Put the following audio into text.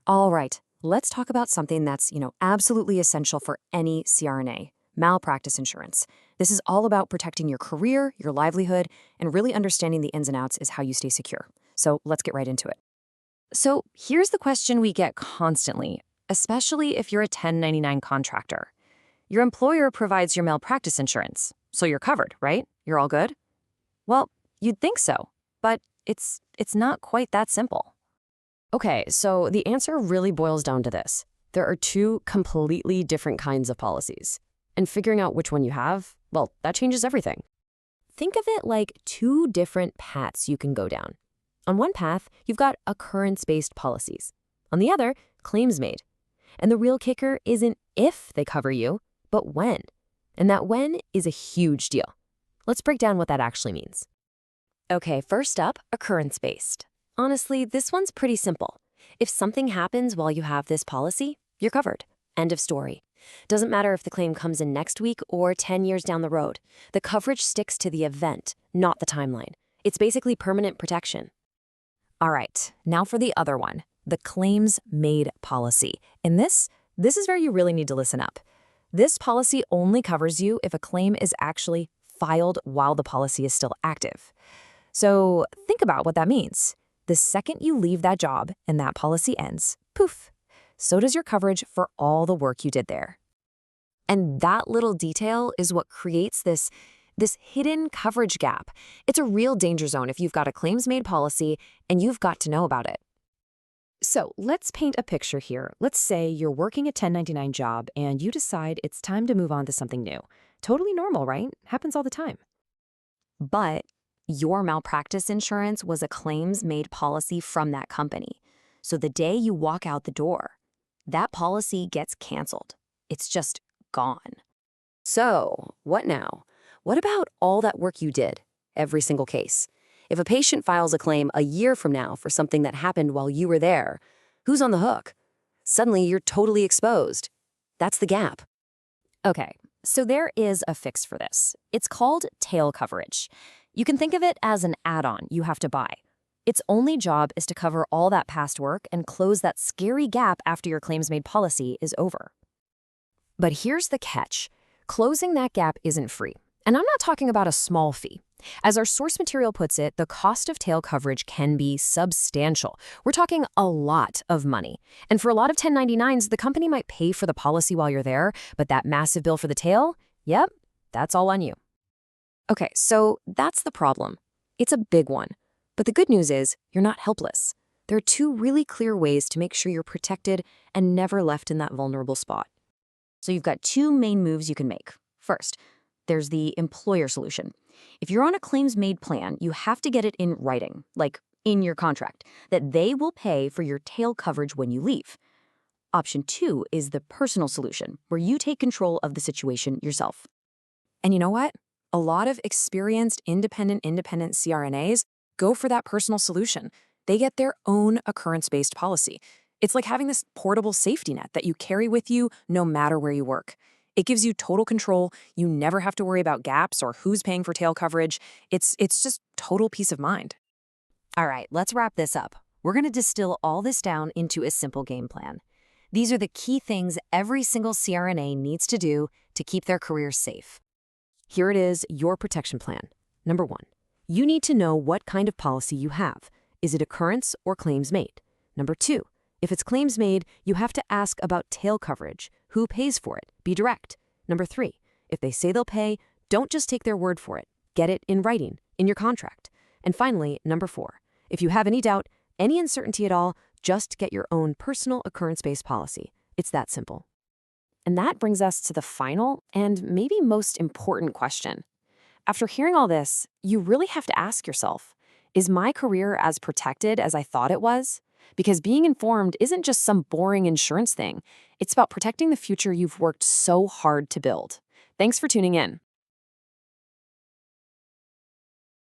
All right, let's talk about something that's, absolutely essential for any CRNA, malpractice insurance. This is all about protecting your career, your livelihood, and really understanding the ins and outs is how you stay secure. So let's get right into it. So here's the question we get constantly, especially if you're a 1099 contractor. Your employer provides your malpractice insurance, so you're covered, right? You're all good? Well, you'd think so, but it's not quite that simple. Okay, so the answer really boils down to this. There are two completely different kinds of policies. And figuring out which one you have, well, that changes everything. Think of it like two different paths you can go down. On one path, you've got occurrence-based policies. On the other, claims-made. And the real kicker isn't if they cover you, but when. And that when is a huge deal. Let's break down what that actually means. Okay, first up, occurrence-based. Honestly, this one's pretty simple. If something happens while you have this policy, you're covered. End of story. Doesn't matter if the claim comes in next week or 10 years down the road. The coverage sticks to the event, not the timeline. It's basically permanent protection. All right, now for the other one, the claims-made policy. And this is where you really need to listen up. This policy only covers you if a claim is actually filed while the policy is still active. So think about what that means. The second you leave that job and that policy ends, poof, so does your coverage for all the work you did there. And that little detail is what creates this hidden coverage gap. It's a real danger zone if you've got a claims-made policy and you've got to know about it. So let's paint a picture here. Let's say you're working a 1099 job and you decide it's time to move on to something new. Totally normal, right? Happens all the time. But your malpractice insurance was a claims-made policy from that company. So the day you walk out the door, that policy gets canceled. It's just gone. So what now? What about all that work you did, every single case? If a patient files a claim a year from now for something that happened while you were there, who's on the hook? Suddenly you're totally exposed. That's the gap. Okay, so there is a fix for this. It's called tail coverage. You can think of it as an add-on you have to buy. Its only job is to cover all that past work and close that scary gap after your claims-made policy is over. But here's the catch. Closing that gap isn't free. And I'm not talking about a small fee. As our source material puts it, the cost of tail coverage can be substantial. We're talking a lot of money. And for a lot of 1099s, the company might pay for the policy while you're there, but that massive bill for the tail, yep, that's all on you. Okay, so that's the problem. It's a big one. But the good news is you're not helpless. There are two really clear ways to make sure you're protected and never left in that vulnerable spot. So you've got two main moves you can make. First, there's the employer solution. If you're on a claims-made plan, you have to get it in writing, like in your contract, that they will pay for your tail coverage when you leave. Option 2 is the personal solution, where you take control of the situation yourself. And you know what? A lot of experienced independent CRNAs go for that personal solution. They get their own occurrence-based policy. It's like having this portable safety net that you carry with you no matter where you work. It gives you total control. You never have to worry about gaps or who's paying for tail coverage. It's just total peace of mind. All right, let's wrap this up. We're going to distill all this down into a simple game plan. These are the key things every single CRNA needs to do to keep their career safe. Here it is, your protection plan. Number 1, you need to know what kind of policy you have. Is it occurrence or claims made? Number 2, if it's claims made, you have to ask about tail coverage. Who pays for it? Be direct. Number 3, if they say they'll pay, don't just take their word for it. Get it in writing, in your contract. And finally, number 4, if you have any doubt, any uncertainty at all, just get your own personal occurrence-based policy. It's that simple. And that brings us to the final and maybe most important question. After hearing all this, you really have to ask yourself, is my career as protected as I thought it was? Because being informed isn't just some boring insurance thing. It's about protecting the future you've worked so hard to build. Thanks for tuning in.